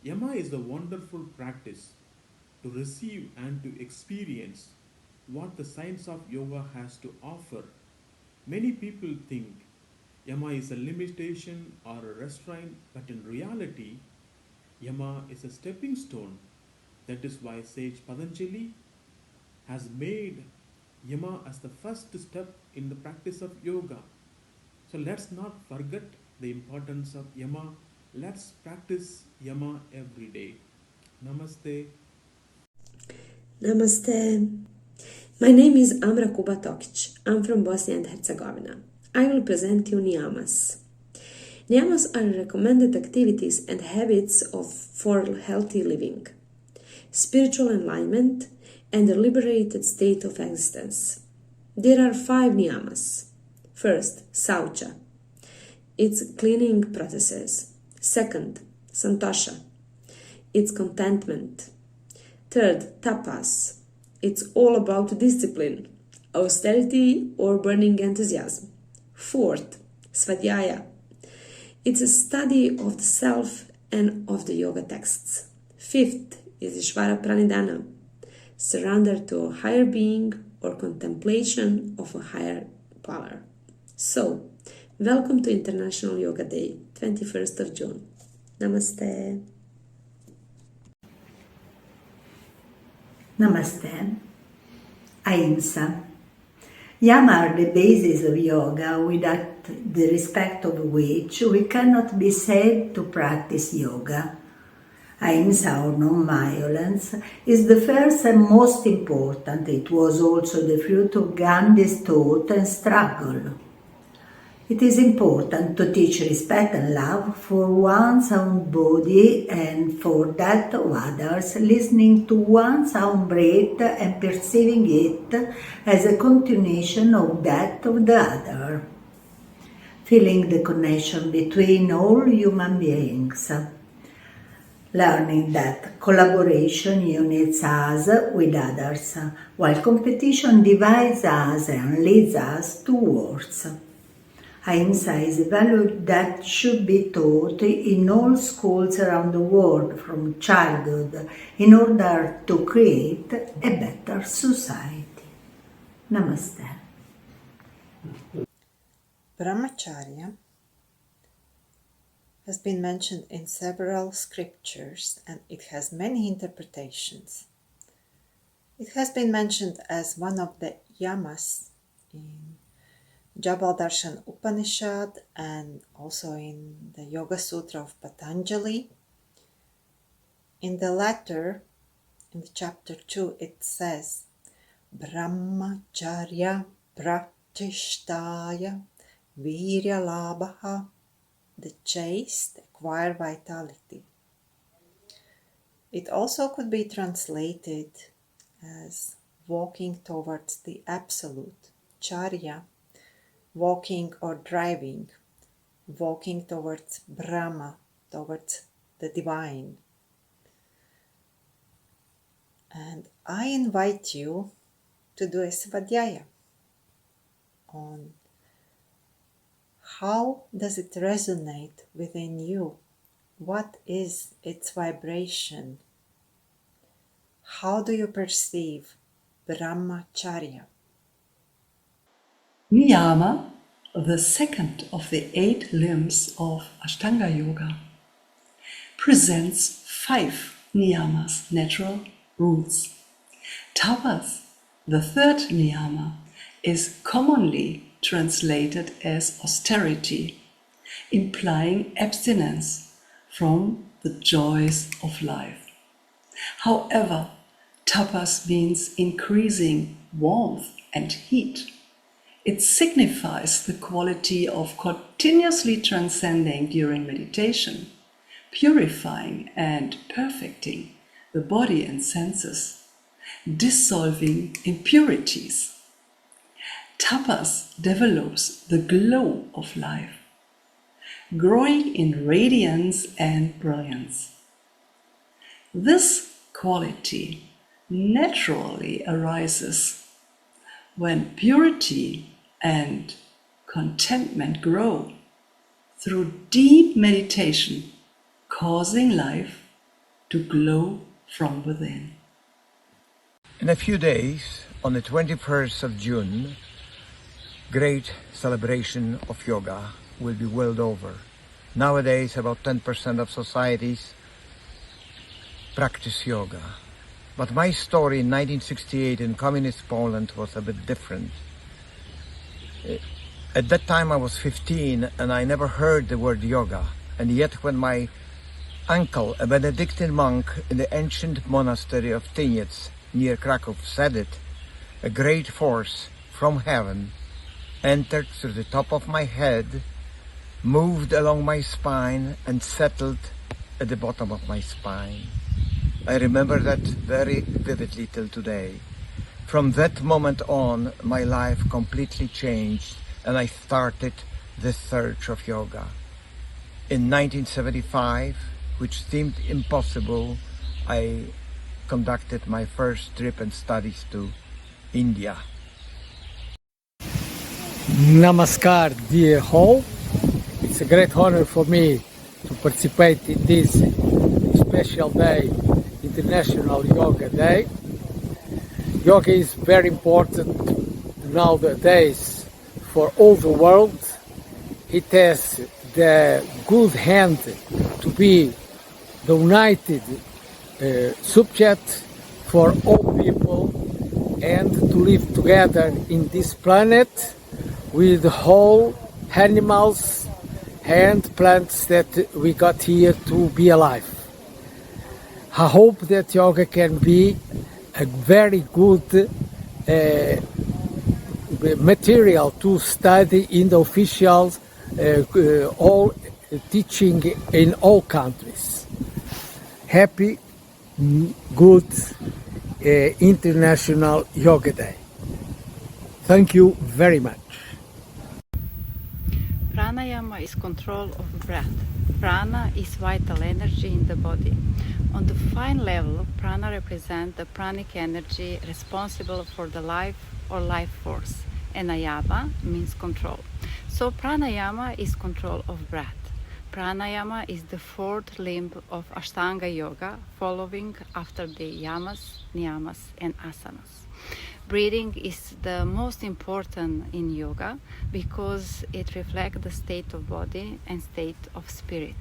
Yama is the wonderful practice to receive and to experience what the science of yoga has to offer. Many people think Yama is a limitation or a restraint, but in reality, Yama is a stepping stone. That is why sage Patanjali has made Yama as the first step in the practice of yoga. So let's not forget the importance of Yama. Let's practice Yama every day. Namaste. Namaste. My name is Amra Kuba Tokic. I'm from Bosnia and Herzegovina. I will present you Niyamas. Niyamas are recommended activities and habits for healthy living, spiritual enlightenment, and a liberated state of existence. There are 5 Niyamas. First, Saucha. It's cleaning processes. Second, Santosha. It's contentment. Third, Tapas. It's all about discipline, austerity, or burning enthusiasm. Fourth, Svadhyaya. It's a study of the self and of the yoga texts. Fifth is Ishvara Pranidhana, surrender to a higher being or contemplation of a higher power. So, welcome to International Yoga Day, 21st of June. Namaste. Namaste. Ahimsa. Yama are the basis of yoga, without the respect of which we cannot be said to practice yoga. Ahimsa, or non-violence, is the first and most important. It was also the fruit of Gandhi's thought and struggle. It is important to teach respect and love for one's own body and for that of others, listening to one's own breath and perceiving it as a continuation of that of the other. Feeling the connection between all human beings. Learning that collaboration unites us with others, while competition divides us and leads us to wars. Ahimsa is a value that should be taught in all schools around the world from childhood in order to create a better society. Namaste. Brahmacharya has been mentioned in several scriptures and it has many interpretations. It has been mentioned as one of the yamas in Japa Darshan Upanishad and also in the Yoga Sutra of Patanjali. In the latter, in the chapter 2, it says, Brahmacharya pratishtaya virya labhaha, the chaste acquire vitality. It also could be translated as walking towards the absolute, charya, walking or driving, walking towards Brahma, towards the divine. And I invite you to do a svadhyaya on how does it resonate within you? What is its vibration? How do you perceive Brahmacharya? Niyama, the second of the 8 limbs of Ashtanga Yoga, presents 5 niyamas, natural rules. Tapas, the third niyama, is commonly translated as austerity, implying abstinence from the joys of life. However, tapas means increasing warmth and heat, It signifies the quality of continuously transcending during meditation, purifying and perfecting the body and senses, dissolving impurities. Tapas develops the glow of life, growing in radiance and brilliance. This quality naturally arises when purity and contentment grow through deep meditation, causing life to glow from within. In a few days, on the 21st of June, great celebration of yoga will be world over. Nowadays, about 10% of societies practice yoga. But my story in 1968 in communist Poland was a bit different. At that time I was 15 and I never heard the word yoga. And yet when my uncle, a Benedictine monk in the ancient monastery of Tyniec near Krakow, said it, a great force from heaven entered through the top of my head, moved along my spine and settled at the bottom of my spine. I remember that very vividly till today. From that moment on, my life completely changed and I started the search of yoga. In 1975, which seemed impossible, I conducted my first trip and studies to India. Namaskar, dear whole. It's a great honor for me to participate in this special day, International Yoga Day. Yoga is very important nowadays for all the world. It has the good hand to be the united subject for all people and to live together in this planet with all animals and plants that we got here to be alive. I hope that yoga can be a very good material to study in the official all teaching in all countries. Happy, good International Yoga Day. Thank you very much. Pranayama is control of breath. Prana is vital energy in the body. On the fine level, prana represents the pranic energy responsible for the life or life force, and Niyama means control. So pranayama is control of breath. Pranayama is the fourth limb of Ashtanga Yoga, following after the yamas, niyamas, and asanas. Breathing is the most important in yoga because it reflects the state of body and state of spirit.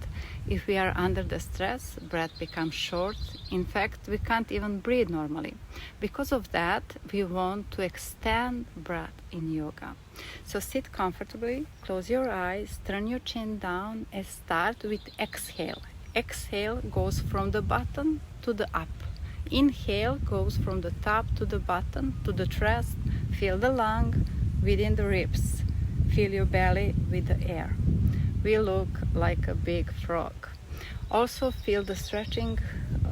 If we are under the stress, breath becomes short. In fact, we can't even breathe normally. Because of that, we want to extend breath in yoga. So sit comfortably, close your eyes, turn your chin down and start with exhale. Exhale goes from the bottom to the up. Inhale goes from the top to the bottom, to the chest. Feel the lung within the ribs. Fill your belly with the air. We look like a big frog. Also feel the stretching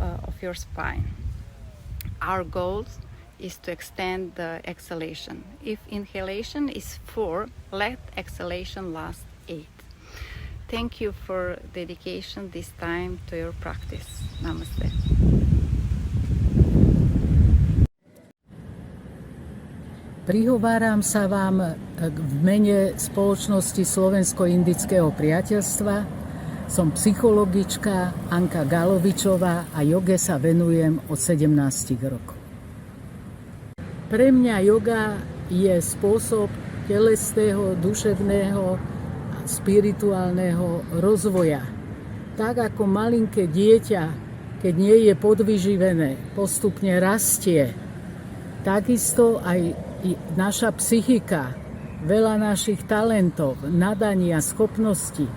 of your spine. Our goal is to extend the exhalation. If inhalation is 4, let exhalation last 8. Thank you for dedication this time to your practice. Namaste. Prihováram sa vám v mene spoločnosti Slovensko-indického priateľstva. Som psychologička Anka Galovičová a joge sa venujem od 17 rokov. Pre mňa yoga je spôsob telesného, duševného a spirituálneho rozvoja. Tak ako malinké dieťa, keď nie je podvyživené, postupne rastie, takisto aj naša psychika, veľa našich talentov, nadania, schopností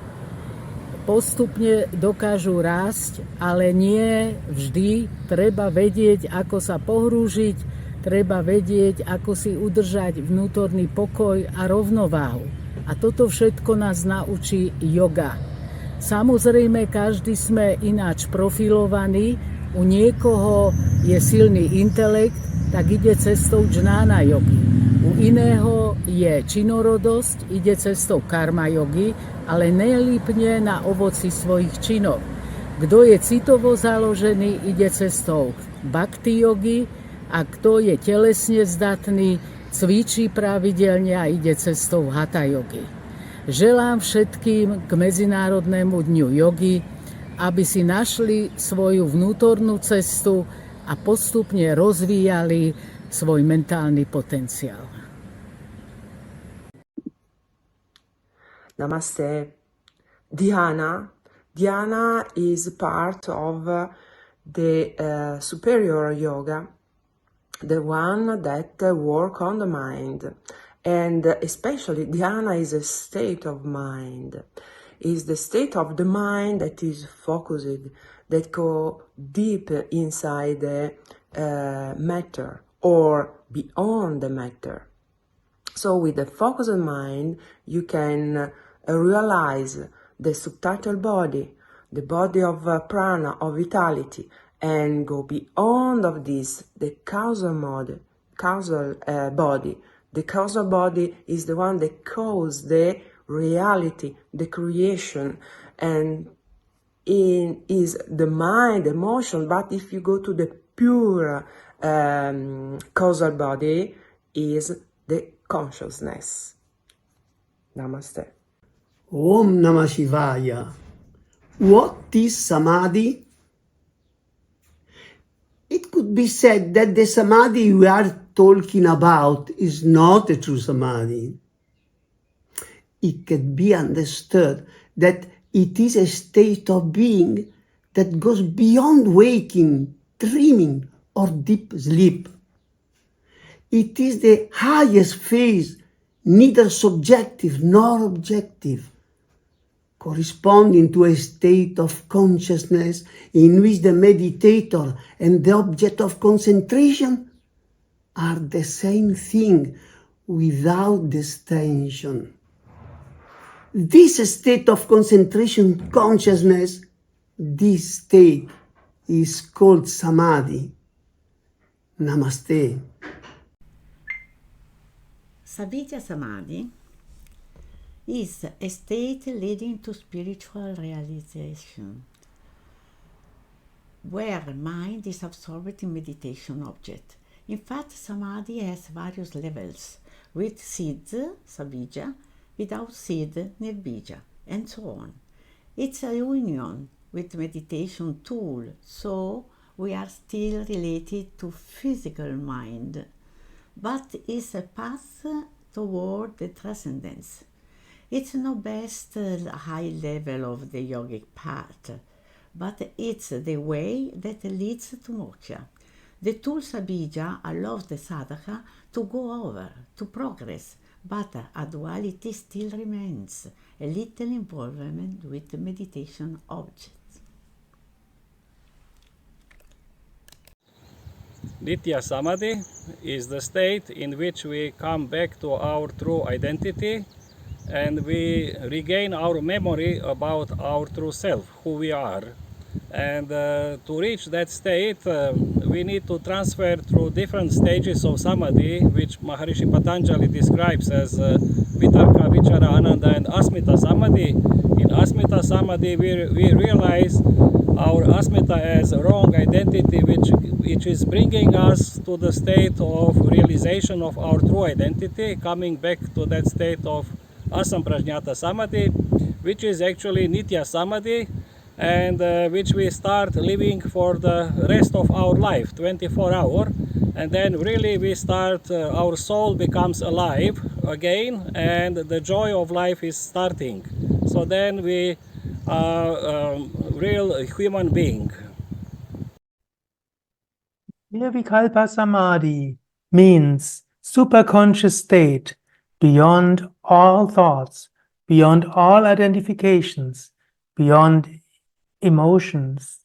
postupne dokážu rásť, ale nie vždy treba vedieť, ako sa pohrúžiť treba vedieť, ako si udržať vnútorný pokoj a rovnováhu. A toto všetko nás naučí yoga. Samozrejme, každý sme ináč profilovaní. U niekoho je silný intelekt, tak ide cestou džnána jogy. U iného je činorodosť, ide cestou karma jogy, ale nelípne na ovoci svojich činov. Kto je citovo založený, ide cestou bhakti jogy, a kto je telesne zdatný, cvičí pravidelne a ide cestou hatha jogy. Želám všetkým k Medzinárodnému dňu jogy, aby si našli svoju vnútornú cestu a postupne rozvíjali svoj mentálny potenciál. Namaste. Dhyana. Dhyana is part of the superior yoga, the one that work on the mind. And especially Dhyana is a state of mind, is the state of the mind that is focused, that go deep inside the matter or beyond the matter. So with the focused mind, you can realize the subtitle body, the body of prana, of vitality, and go beyond of this, the causal body. The causal body is the one that causes the reality, the creation, and is the mind, emotion. But if you go to the pure causal body, is the consciousness. Namaste. Om Namah Shivaya. What is Samadhi? It could be said that the Samadhi we are talking about is not a true Samadhi. It can be understood that it is a state of being that goes beyond waking, dreaming, or deep sleep. It is the highest phase, neither subjective nor objective, corresponding to a state of consciousness in which the meditator and the object of concentration are the same thing without distinction. This state of concentration consciousness, this state is called Samadhi. Namaste. Savitya Samadhi is a state leading to spiritual realization, where mind is absorbed in meditation object. In fact, Samadhi has various levels, with siddha, sabija, without siddha, nirbija, and so on. It's a union with meditation tool, so we are still related to physical mind, but it's a path toward the transcendence. It's not best high level of the yogic path, but it's the way that leads to moksha. The tool sabija allows the sadhaka to go over, to progress, but a duality still remains, a little involvement with the meditation objects. Nitya Samadhi is the state in which we come back to our true identity and we regain our memory about our true self, who we are. And to reach that state, we need to transfer through different stages of Samadhi, which Maharishi Patanjali describes as Vitarka, Vichara, Ananda, and Asmita Samadhi. In Asmita Samadhi, we realize our Asmita as a wrong identity, which is bringing us to the state of realization of our true identity, coming back to that state of Asamprajñata Samadhi, which is actually Nitya Samadhi, and which we start living for the rest of our life, 24 hours, and then really we start, our soul becomes alive again, and the joy of life is starting. So then we are a real human being. Nirvikalpa Samadhi means superconscious state, beyond all thoughts, beyond all identifications, beyond emotions.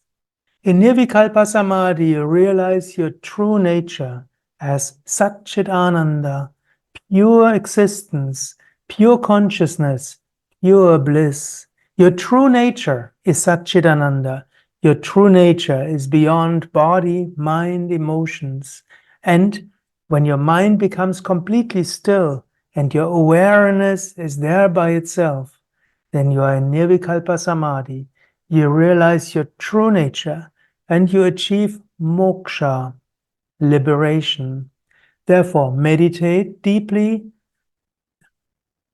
In Nirvikalpa Samadhi, you realize your true nature as Satchidananda, pure existence, pure consciousness, pure bliss. Your true nature is Satchidananda. Your true nature is beyond body, mind, emotions. And when your mind becomes completely still and your awareness is there by itself, then you are in Nirvikalpa Samadhi. You realize your true nature and you achieve moksha, liberation. Therefore, meditate deeply,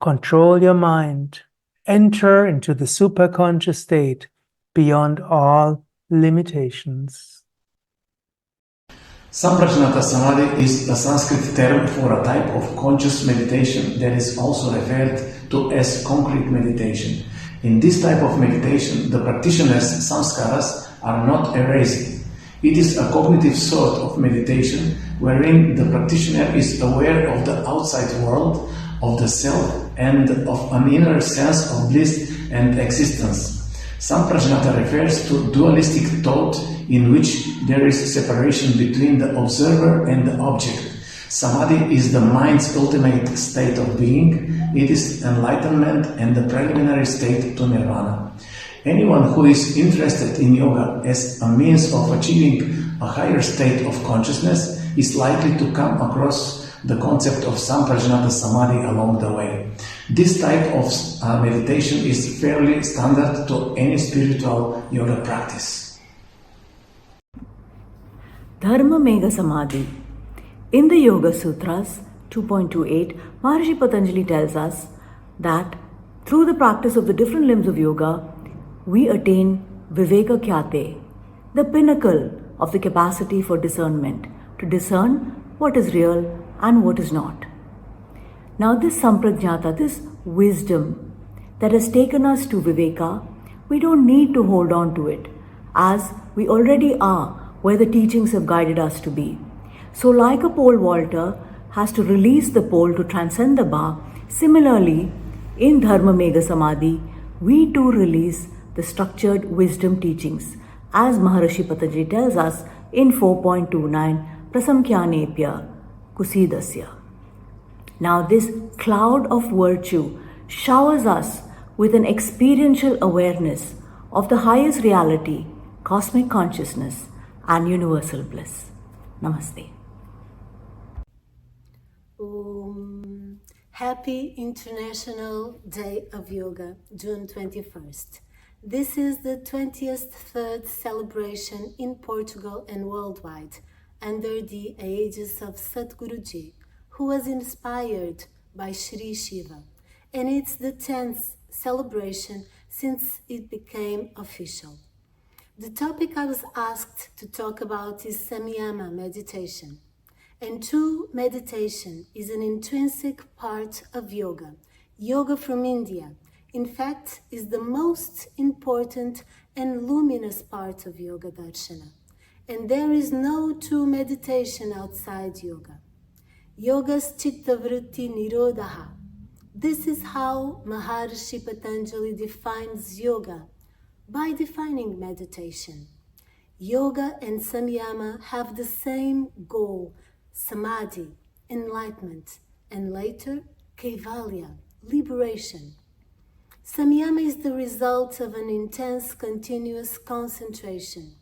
control your mind, enter into the superconscious state beyond all limitations. Samprajñata Samadhi is a Sanskrit term for a type of conscious meditation that is also referred to as concrete meditation. In this type of meditation, the practitioner's samskaras are not erased. It is a cognitive sort of meditation wherein the practitioner is aware of the outside world, of the self, and of an inner sense of bliss and existence. Samprajñata refers to dualistic thought in which there is separation between the observer and the object. Samadhi is the mind's ultimate state of being. It is enlightenment and the preliminary state to nirvana. Anyone who is interested in yoga as a means of achieving a higher state of consciousness is likely to come across the concept of Samprajñata Samadhi along the way. This type of meditation is fairly standard to any spiritual yoga practice. Dharma Megha Samadhi. In the Yoga Sutras 2.28, Maharishi Patanjali tells us that through the practice of the different limbs of yoga, we attain Viveka Khyate, the pinnacle of the capacity for discernment, to discern what is real and what is not. Now this Samprajñata, this wisdom that has taken us to Viveka, we don't need to hold on to it, as we already are where the teachings have guided us to be. So like a pole vaulter has to release the pole to transcend the bar, similarly in Dharma Megha Samadhi, we too release the structured wisdom teachings, as Maharishi Patanjali tells us in 4.29, Prasamkhyanepya Kusidasya. Now this cloud of virtue showers us with an experiential awareness of the highest reality, cosmic consciousness, and universal bliss. Namaste. Happy International Day of Yoga, June 21st. This is the 23rd celebration in Portugal and worldwide under the aegis of Sadhguruji, who was inspired by Sri Shiva, and it's the 10th celebration since it became official. The topic I was asked to talk about is Samyama meditation. And true meditation is an intrinsic part of yoga. Yoga from India, in fact, is the most important and luminous part of Yoga Darshana. And there is no true meditation outside yoga. Yoga's chittavritti nirodha. This is how Maharishi Patanjali defines yoga, by defining meditation. Yoga and Samyama have the same goal, samadhi, enlightenment, and later, kaivalya, liberation. Samyama is the result of an intense, continuous concentration,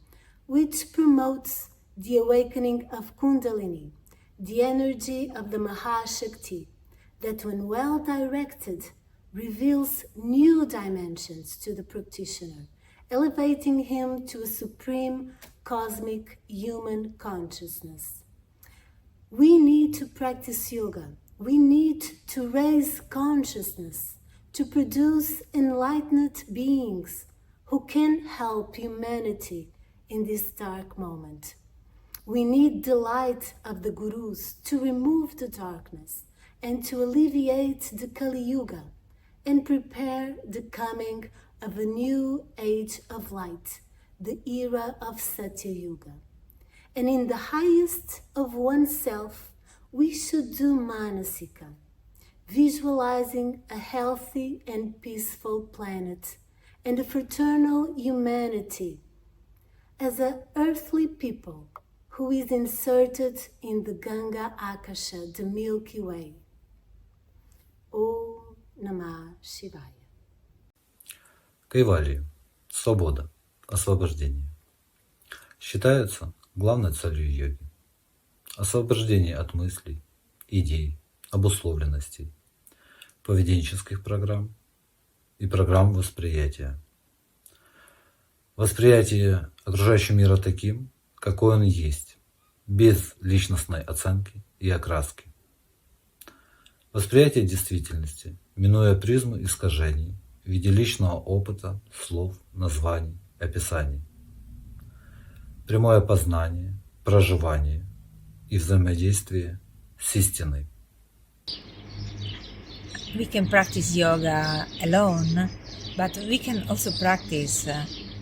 which promotes the awakening of Kundalini, the energy of the Mahashakti, that when well directed, reveals new dimensions to the practitioner, elevating him to a supreme cosmic human consciousness. We need to practice yoga. We need to raise consciousness, to produce enlightened beings who can help humanity in this dark moment. We need the light of the gurus to remove the darkness and to alleviate the Kali Yuga and prepare the coming of a new age of light, the era of Satya Yuga. And in the highest of oneself, we should do manasika, visualizing a healthy and peaceful planet and a fraternal humanity as an earthly people who is inserted in the Ganga Akasha, the Milky Way. Om Namah Shivaya. Кайвалья – свобода, освобождение. Считается главной целью йоги. Освобождение от мыслей, идей, обусловленностей, поведенческих программ и программ восприятия. Восприятие окружающего мира таким, какой он есть, без личностной оценки и окраски. Восприятие действительности, минуя призму искажений в виде личного опыта, слов, названий, описаний. Прямое познание, проживание и взаимодействие с истиной. We can practice yoga alone, but we can also practice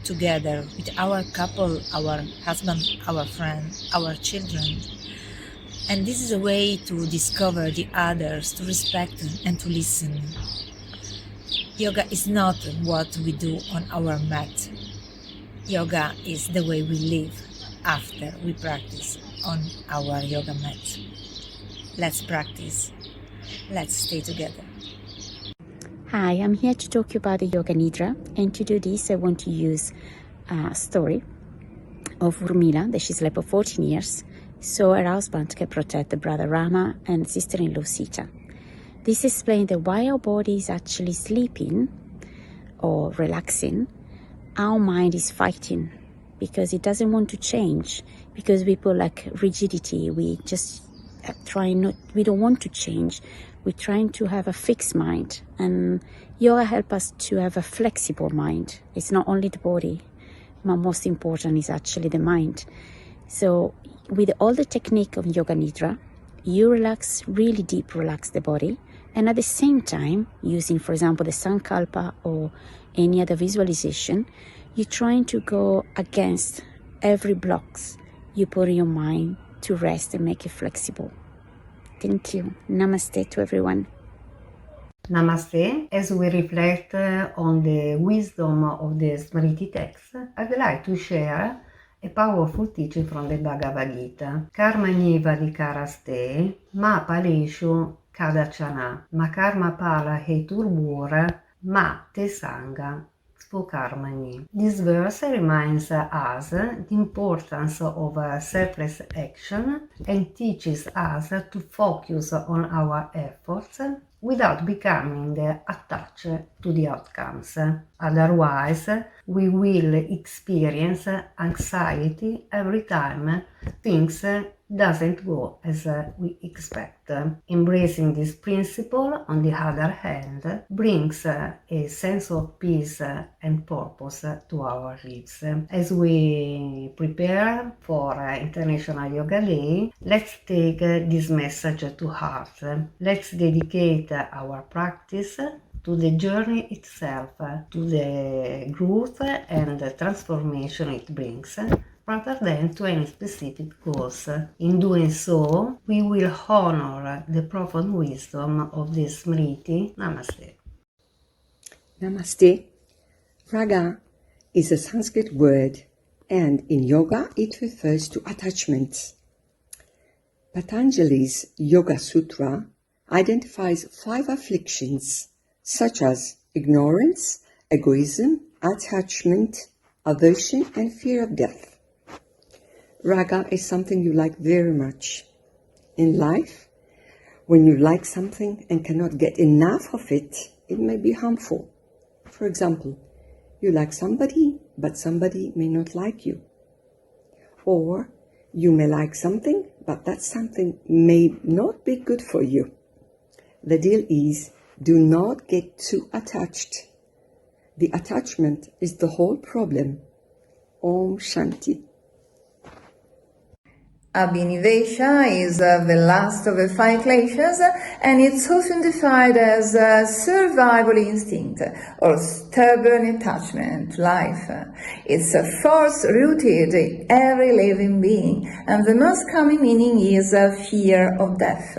together with our couple, our husband, our friend, our children. And this is a way to discover the others, to respect and to listen. Yoga is not what we do on our mat. Yoga is the way we live after we practice on our yoga mat. Let's practice. Let's stay together. Hi, I'm here to talk to you about the Yoga Nidra, and to do this I want to use a story of Urmila that she slept for 14 years, so her husband can protect the brother Rama and sister-in-law Sita. This explains that while our body is actually sleeping or relaxing, our mind is fighting because it doesn't want to change, because we put like rigidity, we just we don't want to change. We're trying to have a fixed mind, and yoga helps us to have a flexible mind. It's not only the body, but most important is actually the mind. So with all the technique of Yoga Nidra, you relax, really deep relax the body, and at the same time, using for example the Sankalpa or any other visualization, you're trying to go against every blocks you put in your mind to rest and make it flexible. Thank you. Namaste to everyone. Namaste. As we reflect on the wisdom of the Smriti text, I'd like to share a powerful teaching from the Bhagavad Gita. Karma niva vikaraste, ma paleshu kadachana, ma karma pala heturbura, ma te sanga spokarmani. This verse reminds us the importance of selfless action and teaches us to focus on our efforts without becoming attached to the outcomes. Otherwise, we will experience anxiety every time things doesn't go as we expect. Embracing this principle, on the other hand, brings a sense of peace and purpose to our lives. As we prepare for International Yoga Day, let's take this message to heart. Let's dedicate our practice to the journey itself, to the growth and the transformation it brings, rather than to any specific goals. In doing so, we will honor the profound wisdom of this Smriti. Namaste. Namaste. Raga is a Sanskrit word, and in yoga it refers to attachments. Patanjali's Yoga Sutra identifies 5 afflictions, such as ignorance, egoism, attachment, aversion, and fear of death. Raga is something you like very much. In life, when you like something and cannot get enough of it, it may be harmful. For example, you like somebody, but somebody may not like you. Or you may like something, but that something may not be good for you. The deal is, do not get too attached. The attachment is the whole problem. Om Shanti. Abhinivesha is the last of the 5 kleshas, and it's often defined as a survival instinct or stubborn attachment to life. It's a force rooted in every living being, and the most common meaning is a fear of death.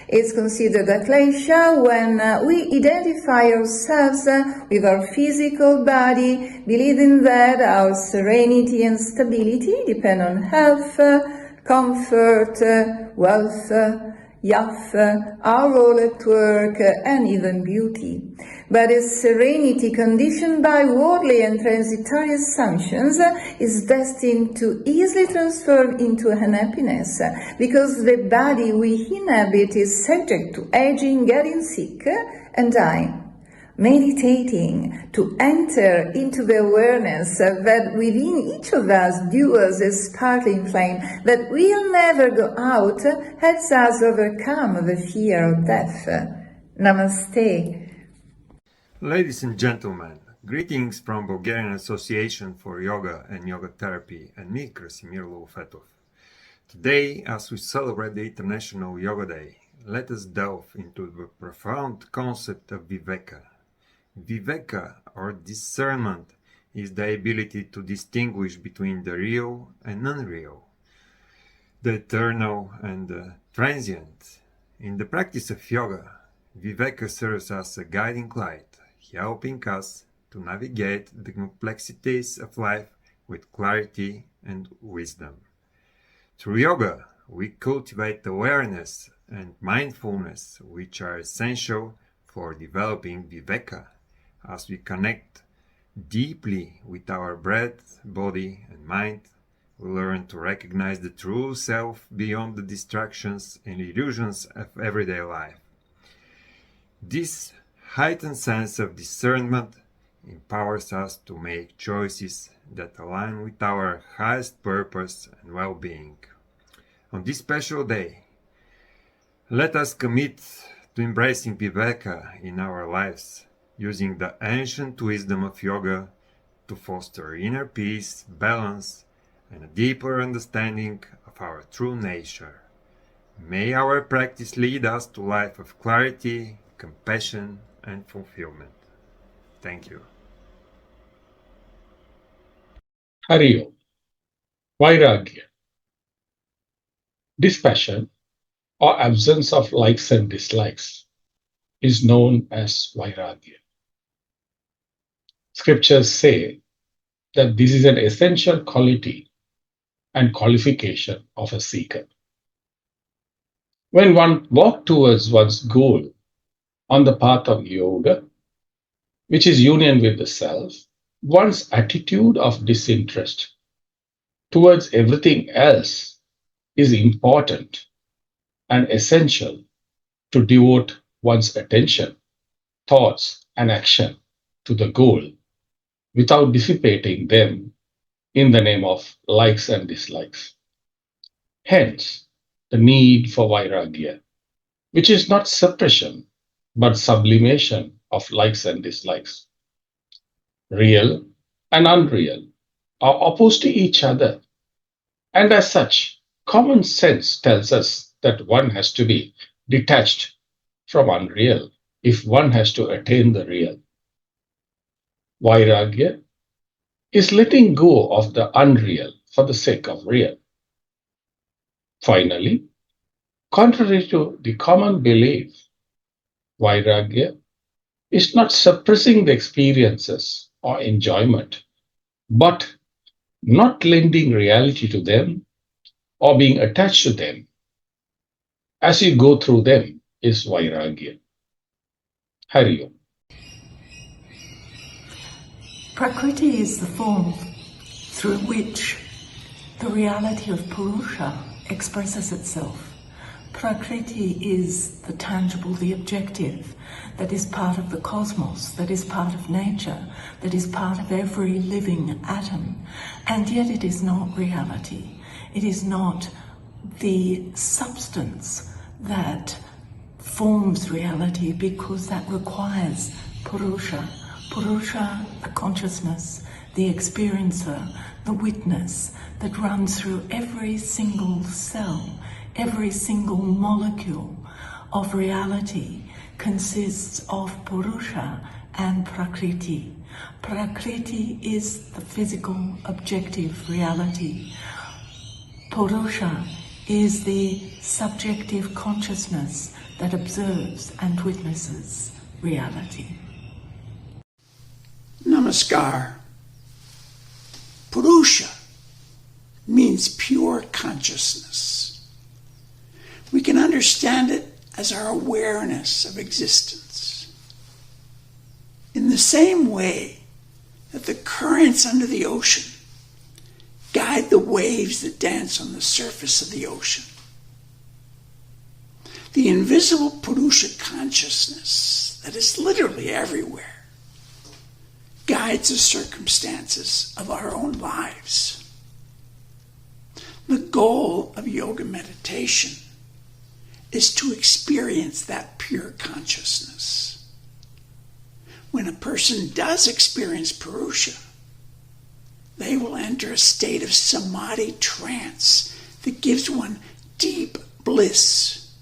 It's considered a klesha when we identify ourselves with our physical body, believing that our serenity and stability depend on health, Comfort, wealth, youth are all at work, and even beauty. But a serenity conditioned by worldly and transitory assumptions is destined to easily transform into unhappiness, because the body we inhabit is subject to aging, getting sick, and dying. Meditating to enter into the awareness that within each of us dwells a sparkling flame that will never go out helps us overcome the fear of death. Namaste. Ladies and gentlemen, greetings from Bulgarian Association for Yoga and Yoga Therapy and me, Krasimir Loufetov. Today, as we celebrate the International Yoga Day, let us delve into the profound concept of Viveka. Viveka, or discernment, is the ability to distinguish between the real and unreal, the eternal and the transient. In the practice of yoga, Viveka serves as a guiding light, helping us to navigate the complexities of life with clarity and wisdom. Through yoga, we cultivate awareness and mindfulness, which are essential for developing Viveka. As we connect deeply with our breath, body, and mind, we learn to recognize the true self beyond the distractions and illusions of everyday life. This heightened sense of discernment empowers us to make choices that align with our highest purpose and well-being. On this special day, let us commit to embracing Viveka in our lives, using the ancient wisdom of yoga to foster inner peace, balance, and a deeper understanding of our true nature. May our practice lead us to a life of clarity, compassion, and fulfillment. Thank you. Hari Om. Vairagya. Dispassion, or absence of likes and dislikes, is known as Vairagya. Scriptures say that this is an essential quality and qualification of a seeker. When one walks towards one's goal on the path of yoga, which is union with the self, one's attitude of disinterest towards everything else is important and essential to devote one's attention, thoughts, and action to the goal without dissipating them in the name of likes and dislikes. Hence, the need for Vairagya, which is not suppression but sublimation of likes and dislikes. Real and unreal are opposed to each other, and as such, common sense tells us that one has to be detached from unreal if one has to attain the real. Vairagya is letting go of the unreal for the sake of real. Finally, contrary to the common belief, Vairagya is not suppressing the experiences or enjoyment, but not lending reality to them or being attached to them as you go through them is Vairagya. Hari Om. Prakriti is the form through which the reality of Purusha expresses itself. Prakriti is the tangible, the objective, that is part of the cosmos, that is part of nature, that is part of every living atom, and yet it is not reality. It is not the substance that forms reality, because that requires Purusha. Purusha, the consciousness, the experiencer, the witness that runs through every single cell, every single molecule of reality consists of Purusha and Prakriti. Prakriti is the physical, objective reality. Purusha is the subjective consciousness that observes and witnesses reality. Namaskar. Purusha means pure consciousness. We can understand it as our awareness of existence. In the same way that the currents under the ocean guide the waves that dance on the surface of the ocean, the invisible Purusha consciousness that is literally everywhere guides the circumstances of our own lives. The goal of yoga meditation is to experience that pure consciousness. When a person does experience Purusha, they will enter a state of samadhi trance that gives one deep bliss.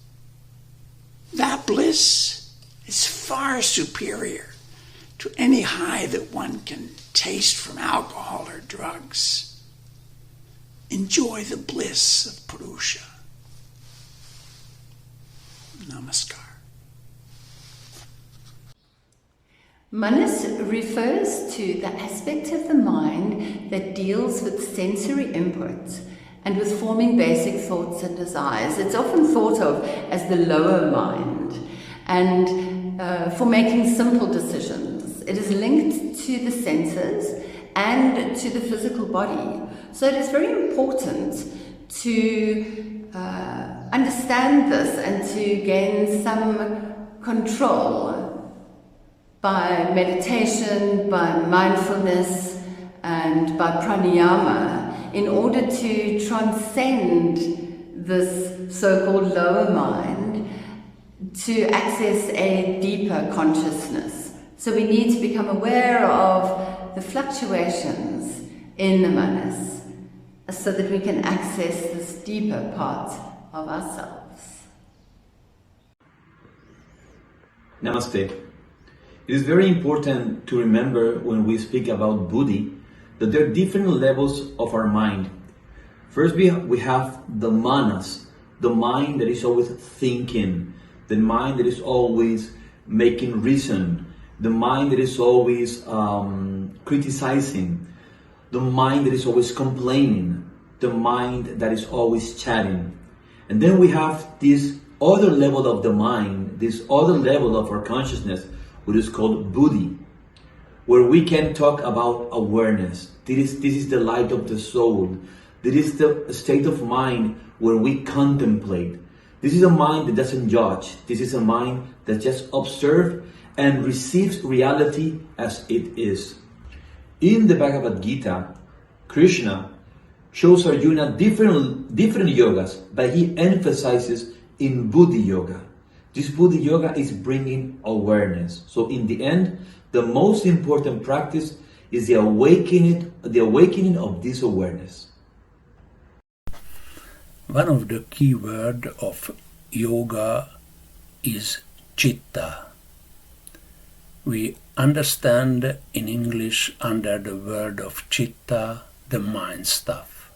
That bliss is far superior to any high that one can taste from alcohol or drugs. Enjoy the bliss of Purusha. Namaskar. Manas refers to the aspect of the mind that deals with sensory input and with forming basic thoughts and desires. It's often thought of as the lower mind, and for making simple decisions. It is linked to the senses and to the physical body. So it is very important to understand this and to gain some control by meditation, by mindfulness, and by pranayama, in order to transcend this so-called lower mind to access a deeper consciousness. So we need to become aware of the fluctuations in the manas so that we can access this deeper part of ourselves. Namaste. It is very important to remember when we speak about Buddhi that there are different levels of our mind. First, we have the manas, the mind that is always thinking, the mind that is always making reason, the mind that is always criticizing, the mind that is always complaining, the mind that is always chatting. And then we have this other level of the mind, this other level of our consciousness, which is called Buddhi, where we can talk about awareness. This is the light of the soul. This is the state of mind where we contemplate. This is a mind that doesn't judge. This is a mind that just observes and receives reality as it is. In the Bhagavad Gita, Krishna shows Arjuna different yogas, but he emphasizes in Buddhi yoga. This Buddhi yoga is bringing awareness. So in the end, the most important practice is the awakening of this awareness. One of the key words of yoga is citta. We understand in English under the word of citta the mind stuff,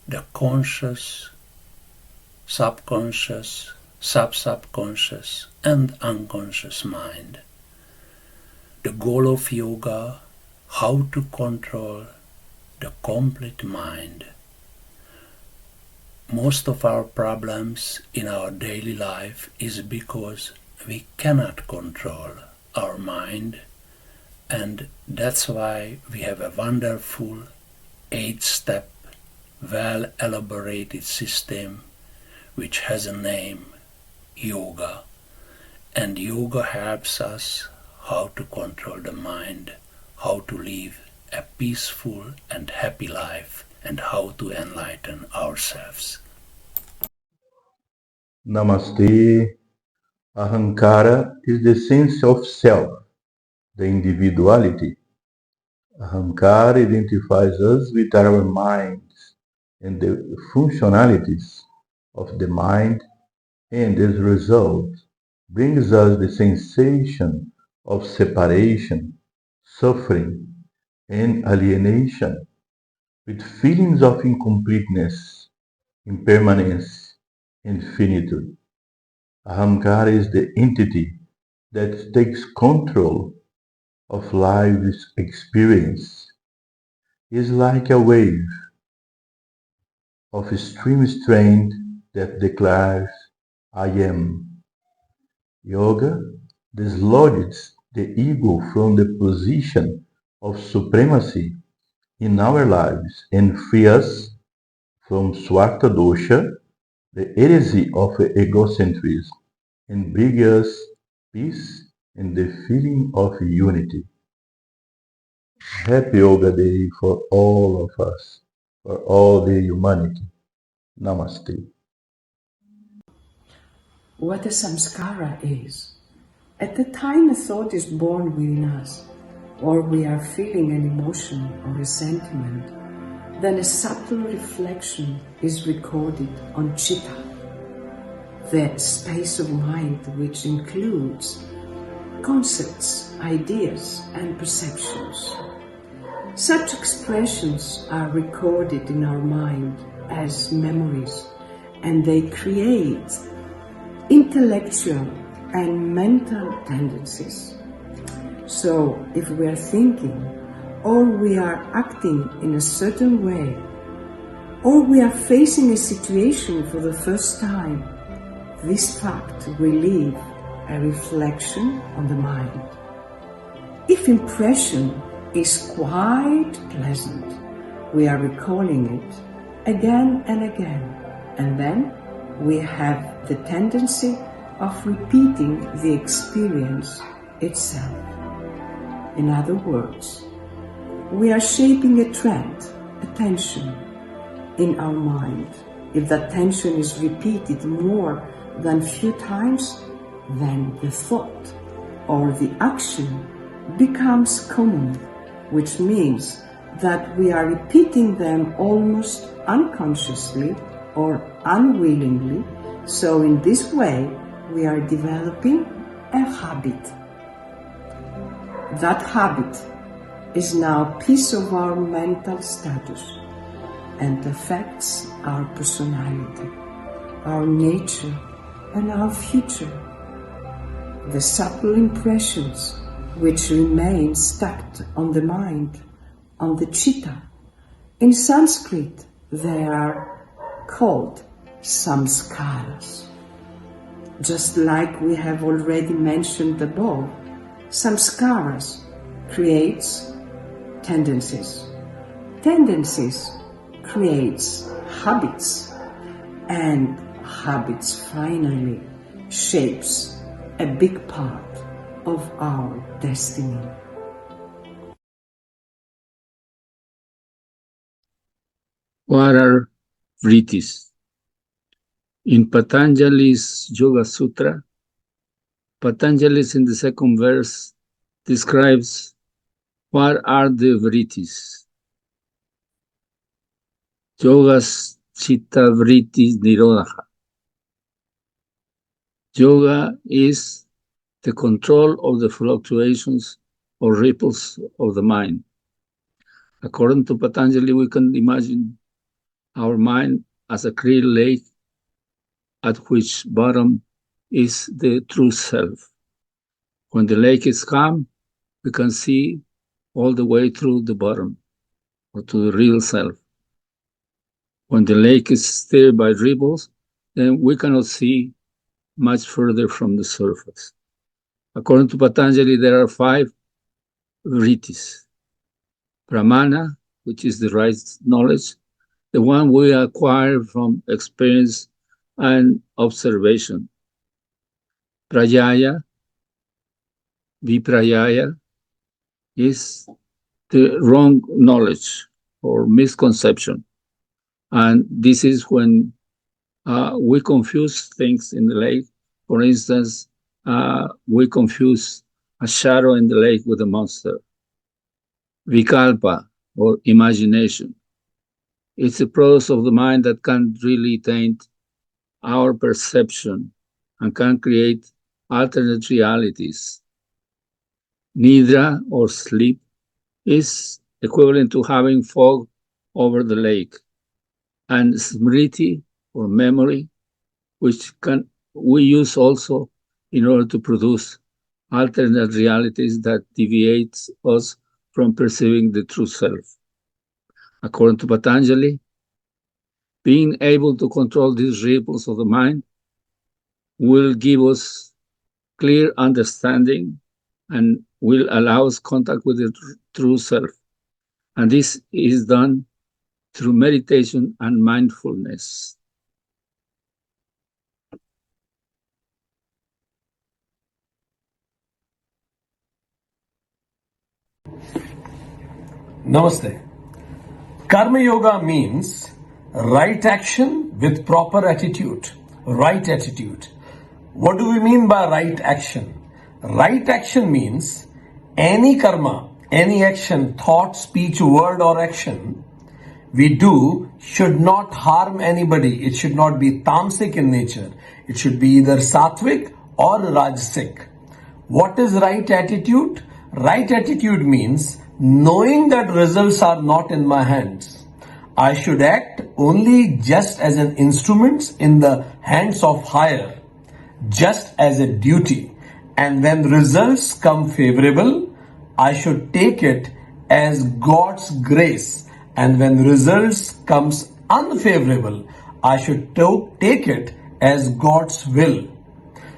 the conscious, subconscious, sub-subconscious and unconscious mind. The goal of yoga, how to control the complete mind. Most of our problems in our daily life is because we cannot control our mind, and that's why we have a wonderful 8-step, well-elaborated system which has a name, yoga. And yoga helps us how to control the mind, how to live a peaceful and happy life, and how to enlighten ourselves. Namaste. Ahamkara is the sense of self, the individuality. Ahamkara identifies us with our minds and the functionalities of the mind, and as a result brings us the sensation of separation, suffering, and alienation, with feelings of incompleteness, impermanence, and finitude. Ahamkara is the entity that takes control of life's experience. It is like a wave of extreme strength that declares, I am. Yoga dislodges the ego from the position of supremacy in our lives and frees us from Swarta Dosha, the heresy of egocentrism, and brings us peace and the feeling of unity. Happy Yoga Day for all of us, for all the humanity. Namaste. What a samskara is. At the time a thought is born within us, or we are feeling an emotion or a sentiment, then a subtle reflection is recorded on chitta, the space of mind which includes concepts, ideas, and perceptions. Such expressions are recorded in our mind as memories, and they create intellectual and mental tendencies. So if we are thinking or we are acting in a certain way, or we are facing a situation for the first time, this fact will leave a reflection on the mind. If impression is quite pleasant, we are recalling it again and again, and then we have the tendency of repeating the experience itself. In other words, we are shaping a trend, a tension in our mind. If that tension is repeated more than few times, then the thought or the action becomes common, which means that we are repeating them almost unconsciously or unwillingly. So in this way, we are developing a habit. That habit is now a piece of our mental status and affects our personality, our nature, and our future. The subtle impressions which remain stuck on the mind, on the chitta. In Sanskrit, they are called Samskaras. Just like we have already mentioned above, Samskaras creates tendencies. Tendencies creates habits, and habits finally shapes a big part of our destiny. What are vrittis? In Patanjali's Yoga Sutra, Patanjali in the second verse describes what are the vrittis. Yoga's chitta vritti nirodha. Yoga is the control of the fluctuations or ripples of the mind. According to Patanjali, we can imagine our mind as a clear lake at which bottom is the true self. When the lake is calm, we can see all the way through the bottom or to the real self. When the lake is stirred by ripples, then we cannot see much further from the surface. According to Patanjali, there are 5 vrittis. Pramana, which is the right knowledge, the one we acquire from experience and observation. Prayaya, viprayaya, is the wrong knowledge or misconception. And this is when we confuse things in the lake. For instance, we confuse a shadow in the lake with a monster. Vikalpa, or imagination. It's a process of the mind that can really taint our perception and can create alternate realities. Nidra, or sleep, is equivalent to having fog over the lake. And smriti, or memory, which we use also in order to produce alternate realities that deviates us from perceiving the true self. According to Patanjali, Being able to control these ripples of the mind will give us clear understanding and will allow us contact with the true self. And this is done through meditation and mindfulness. Namaste. Karma Yoga means right action with proper attitude. Right attitude. What do we mean by right action? Right action means any karma, any action, thought, speech, word or action we do should not harm anybody. It should not be tamasic in nature. It should be either sattvic or rajasic. What is right attitude? Right attitude means knowing that results are not in my hands. I should act only just as an instrument in the hands of higher, just as a duty. And when results come favorable, I should take it as God's grace. And when results comes unfavorable, I should take it as God's will.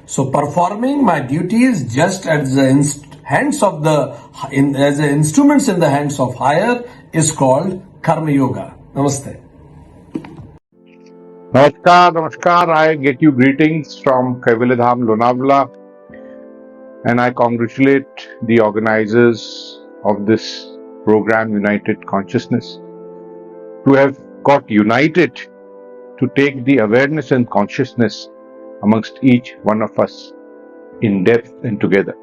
So performing my duties just as the as the instruments in the hands of higher is called Karma Yoga. Namaste. Namaskar. I get you greetings from Kaivalyadham, Lonavala, and I congratulate the organizers of this program, United Consciousness, to have got united to take the awareness and consciousness amongst each one of us in depth and together.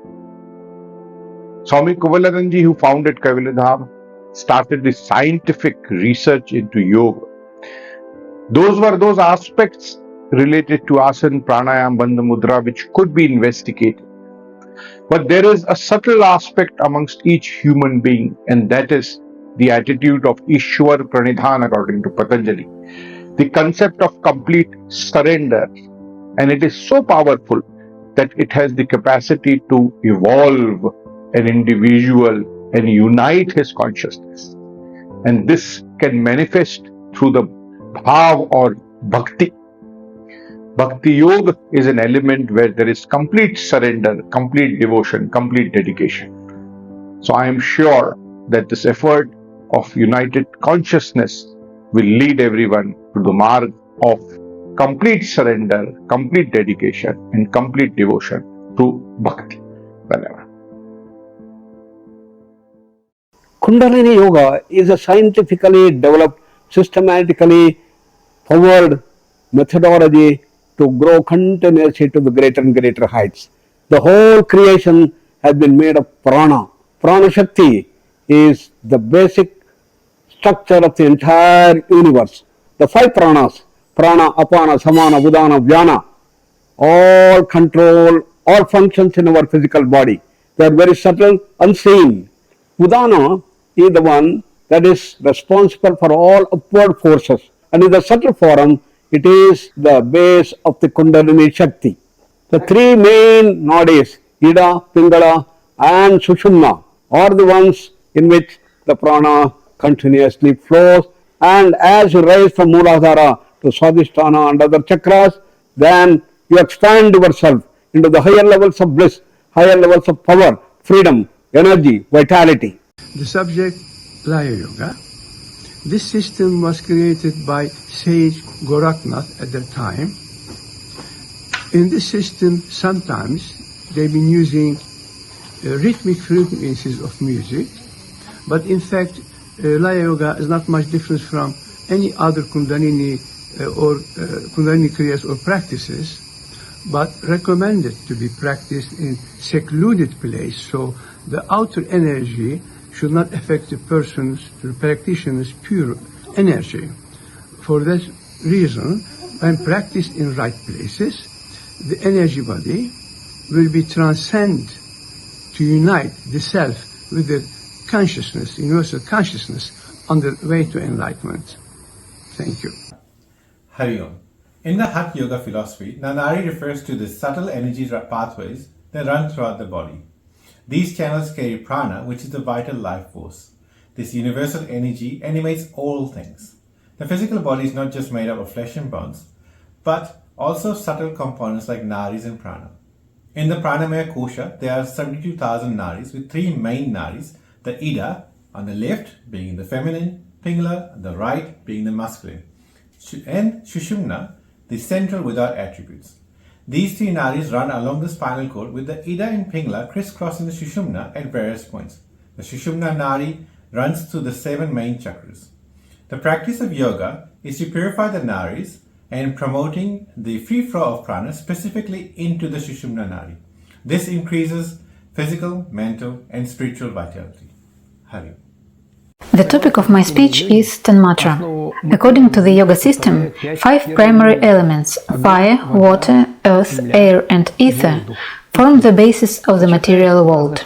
Swami Kaivalyananji, who founded Kaivalyadham, started the scientific research into yoga. Those were those aspects related to asana, pranayama, bandha mudra, which could be investigated. But there is a subtle aspect amongst each human being, and that is the attitude of Ishwar Pranidhan, according to Patanjali. The concept of complete surrender. And it is so powerful that it has the capacity to evolve an individual and unite his consciousness. And this can manifest through the bhav or bhakti. Bhakti yoga is an element where there is complete surrender, complete devotion, complete dedication. So I am sure that this effort of united consciousness will lead everyone to the mark of complete surrender, complete dedication, and complete devotion to bhakti. Whenever. Kundalini Yoga is a scientifically developed, systematically powered methodology to grow continuously to the greater and greater heights. The whole creation has been made of prana. Prana Shakti is the basic structure of the entire universe. The 5 pranas, prana, apana, samana, udana, vyana, all control all functions in our physical body. They are very subtle, unseen. Udana is the one that is responsible for all upward forces, and in the subtle form, it is the base of the Kundalini Shakti. The 3 main Nadis, Ida, Pingala, and Sushumna, are the ones in which the prana continuously flows, and as you rise from Mooladhara to Swadhisthana and other chakras, then you expand yourself into the higher levels of bliss, higher levels of power, freedom, energy, vitality. The subject, Laya Yoga. This system was created by sage Goraknath at that time. In this system, sometimes they've been using rhythmic frequencies of music, but in fact, Laya Yoga is not much different from any other Kundalini or Kundalini Kriyas or practices, but recommended to be practiced in secluded place, so the outer energy should not affect the practitioner's pure energy. For that reason, when practiced in right places, the energy body will be transcend to unite the self with the consciousness, universal consciousness, on the way to enlightenment. Thank you. Hari Om. In the Hatha Yoga philosophy, Nanari refers to the subtle energy pathways that run throughout the body. These channels carry prana, which is the vital life force. This universal energy animates all things. The physical body is not just made up of flesh and bones, but also subtle components like Nadis and Prana. In the Pranamaya kosha, there are 72,000 Nadis with three main Nadis, the Ida on the left being the feminine, Pingala on the right being the masculine, and Sushumna, the central without attributes. These three Nadis run along the spinal cord with the Ida and Pingala crisscrossing the Sushumna at various points. The Sushumna Nadi runs through the 7 main chakras. The practice of yoga is to purify the Nadis and promoting the free flow of prana specifically into the Sushumna Nadi. This increases physical, mental and spiritual vitality. Hari. The topic of my speech is Tanmatra. According to the yoga system, 5 primary elements, fire, water, earth, air and ether, form the basis of the material world.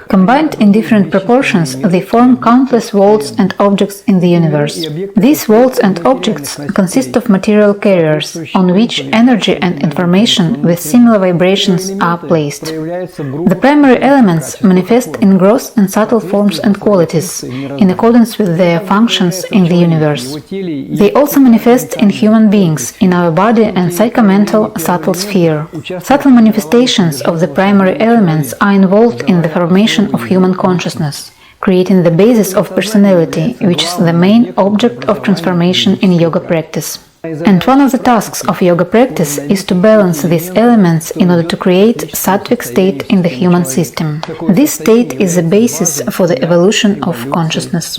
Combined in different proportions, they form countless worlds and objects in the universe. These worlds and objects consist of material carriers, on which energy and information with similar vibrations are placed. The primary elements manifest in gross and subtle forms and qualities, in accordance with their functions in the universe. They also manifest in human beings, in our body and psychomental subtle sphere. Subtle manifestations of the primary elements are involved in the formation of human consciousness, creating the basis of personality, which is the main object of transformation in yoga practice. And one of the tasks of yoga practice is to balance these elements in order to create sattvic state in the human system. This state is the basis for the evolution of consciousness.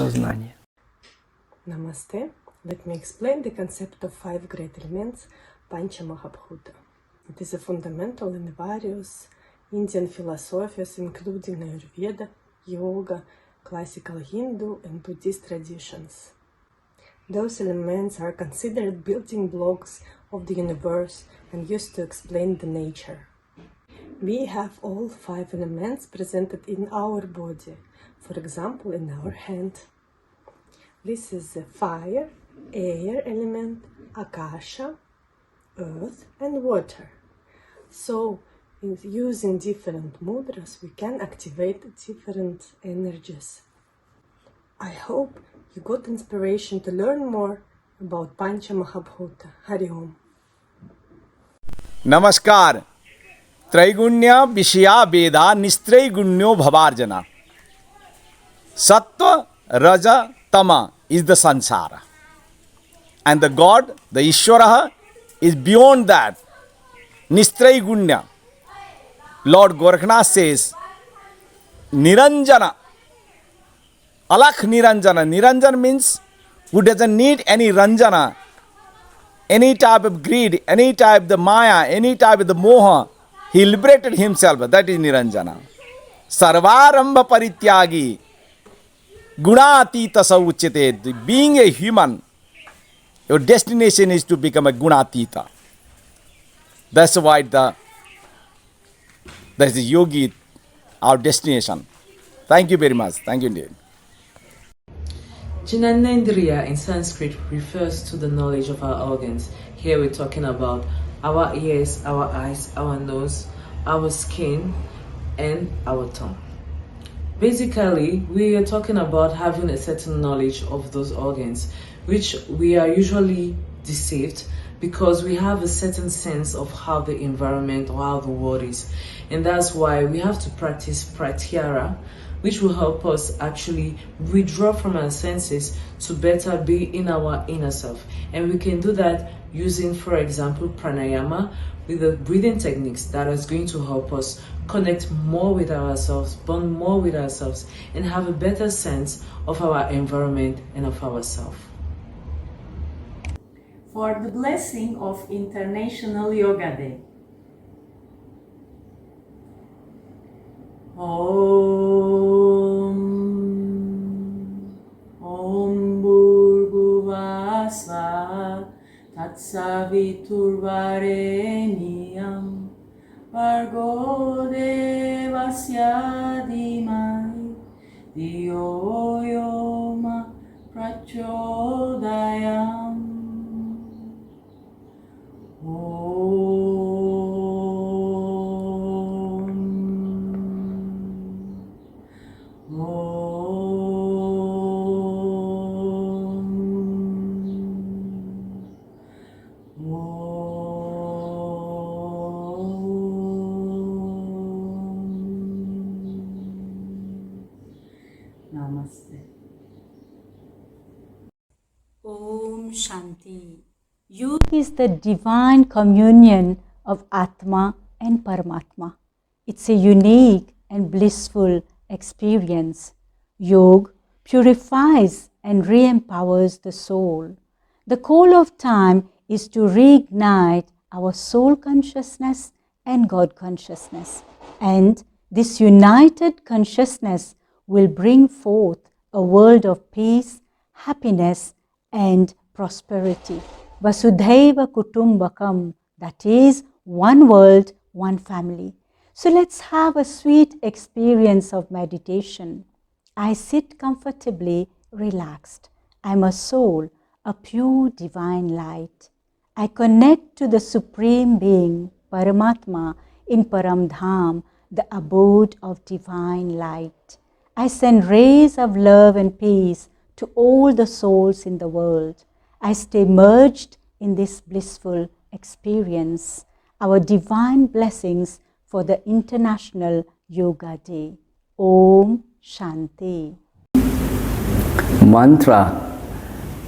Namaste. Let me explain the concept of 5 great elements, Pancha Mahabhuta. It is a fundamental in various Indian philosophies, including Ayurveda, Yoga, classical Hindu and Buddhist traditions. Those elements are considered building blocks of the universe and used to explain the nature. We have all 5 elements presented in our body, for example in our hand. This is the fire, air element, akasha, earth and water. So, using different mudras, we can activate different energies. I hope you got inspiration to learn more about Pancha Mahabhuta. Hari Om. Namaskar. Traigunya Vishya Veda Nistraigunya Bhavarjana. Sattva, Raja, Tama is the Sansara. And the God, the Ishwaraha, is beyond that. Nistraigunya. Lord Gorakhnath says, Niranjana. Alakh Niranjana. Niranjana means who doesn't need any Ranjana, any type of greed, any type of the Maya, any type of the Moha. He liberated himself. That is Niranjana. Sarvarambha Parityagi. Gunatita Sauchyate. Being a human, your destination is to become a Gunatita. That's why that's the yogi, our destination. Thank you very much. Thank you indeed. Jnanendriya in Sanskrit refers to the knowledge of our organs. Here we're talking about our ears, our eyes, our nose, our skin, and our tongue. Basically, we are talking about having a certain knowledge of those organs, which we are usually deceived because we have a certain sense of how the environment or how the world is. And that's why we have to practice Pratyahara, which will help us actually withdraw from our senses to better be in our inner self. And we can do that using, for example, Pranayama, with the breathing techniques that is going to help us connect more with ourselves, bond more with ourselves, and have a better sense of our environment and of ourselves. For the blessing of International Yoga Day. Om Bhurguvasva Tatsaviturvareniyam Vargo Devasya Dhimai Dhiyo Yoma Prachodayam. Om Shanti. Yoga is the divine communion of Atma and Paramatma. It's a unique and blissful experience. Yoga purifies and re-empowers the soul. The call of time is to reignite our soul consciousness and God consciousness. And this united consciousness will bring forth a world of peace, happiness, and prosperity. Vasudhaiva Kutumbakam, that is, one world, one family. So let's have a sweet experience of meditation. I sit comfortably, relaxed. I'm a soul, a pure divine light. I connect to the Supreme Being, Paramatma, in Paramdham, the abode of divine light. I send rays of love and peace to all the souls in the world. I stay merged in this blissful experience. Our divine blessings for the International Yoga Day. Om Shanti. Mantra,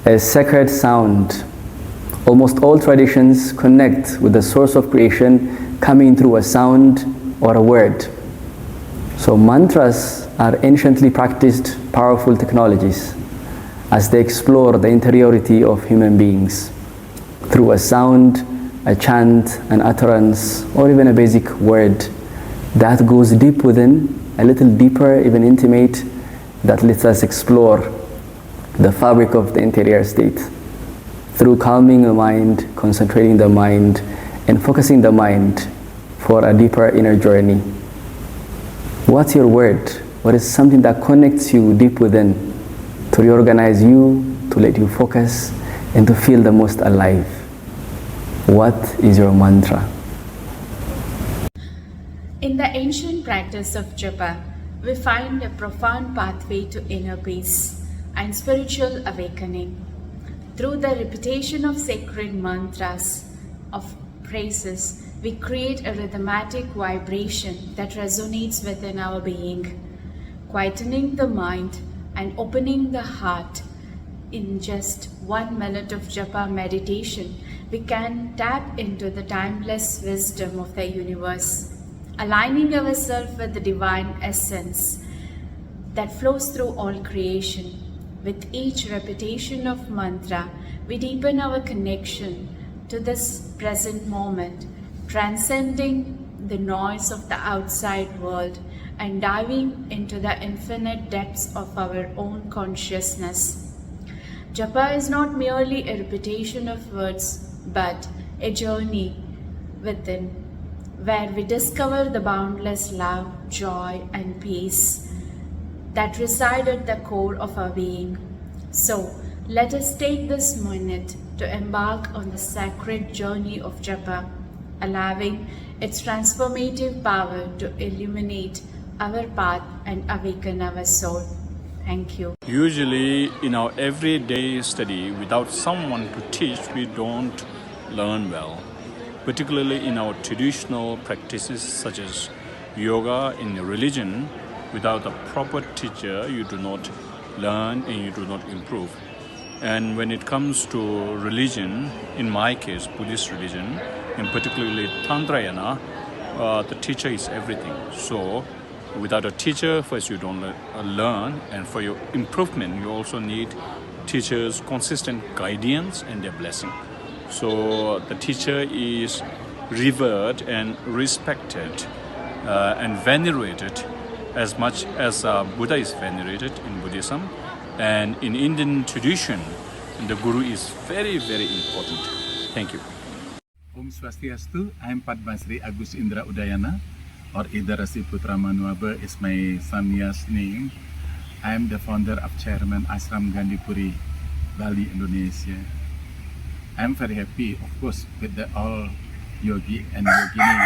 a sacred sound. Almost all traditions connect with the source of creation coming through a sound or a word. So mantras are anciently practiced powerful technologies as they explore the interiority of human beings through a sound, a chant, an utterance, or even a basic word that goes deep within, a little deeper, even intimate, that lets us explore the fabric of the interior state through calming the mind, concentrating the mind, and focusing the mind for a deeper inner journey. What's your word? What is something that connects you deep within to reorganize you, to let you focus, and to feel the most alive? What is your mantra? In the ancient practice of Japa, we find a profound pathway to inner peace and spiritual awakening. Through the repetition of sacred mantras, of praises, we create a rhythmatic vibration that resonates within our being, quietening the mind and opening the heart. In just 1 minute of Japa meditation, we can tap into the timeless wisdom of the universe, aligning ourselves with the divine essence that flows through all creation. With each repetition of mantra, we deepen our connection to this present moment, transcending the noise of the outside world and diving into the infinite depths of our own consciousness. Japa is not merely a repetition of words, but a journey within, where we discover the boundless love, joy, and peace that reside at the core of our being. So, let us take this minute to embark on the sacred journey of Japa, allowing its transformative power to illuminate our path and awaken our soul. Thank you. Usually, in our everyday study, without someone to teach, we don't learn well. Particularly in our traditional practices such as yoga in religion, without a proper teacher, you do not learn and you do not improve. And when it comes to religion, in my case, Buddhist religion, and particularly Tantrayana, the teacher is everything. So, without a teacher, first you don't learn, and for your improvement, you also need teachers' consistent guidance and their blessing. So, the teacher is revered and respected and venerated as much as Buddha is venerated in Buddhism, and in Indian tradition, the Guru is very, very important. Thank you. Om Swastiastu. I'm Padmasri Agus Indra Udayana, or Idarasi Putra Manuaba is my sannyas name. I am the founder of Chairman Ashram Gandhipuri, Bali, Indonesia. I am very happy, of course, with all yogi and yogini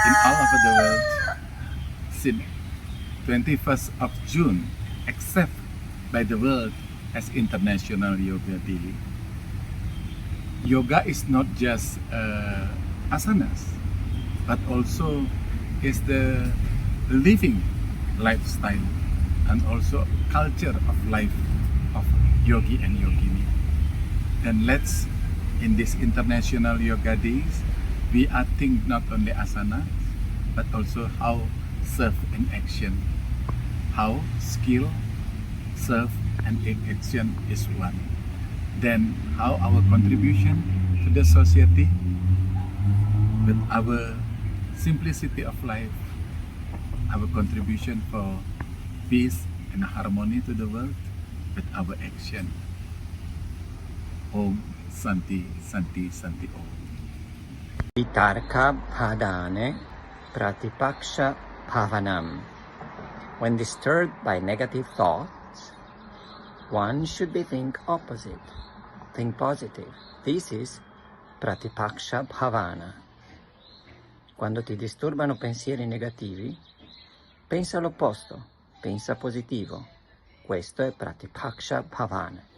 in all over the world since 21st of June, except by the world as International Yoga Day. Yoga is not just asanas, but also is the living lifestyle and also culture of life of yogi and yogini. then let's, in this International Yoga Days, we are think not only asanas, but also how serve in action, how skill, serve, and action is one. Then how our contribution to the society with our simplicity of life, our contribution for peace and harmony to the world with our action. Om Santi Santi Santi Om. Vitarka bhadane pratipaksha bhavanam. When disturbed by negative thoughts, one should be think opposite, think positive. This is pratipaksha bhavana. Quando ti disturbano pensieri negativi, pensa all'opposto, pensa positivo. Questo è pratipaksha bhavana.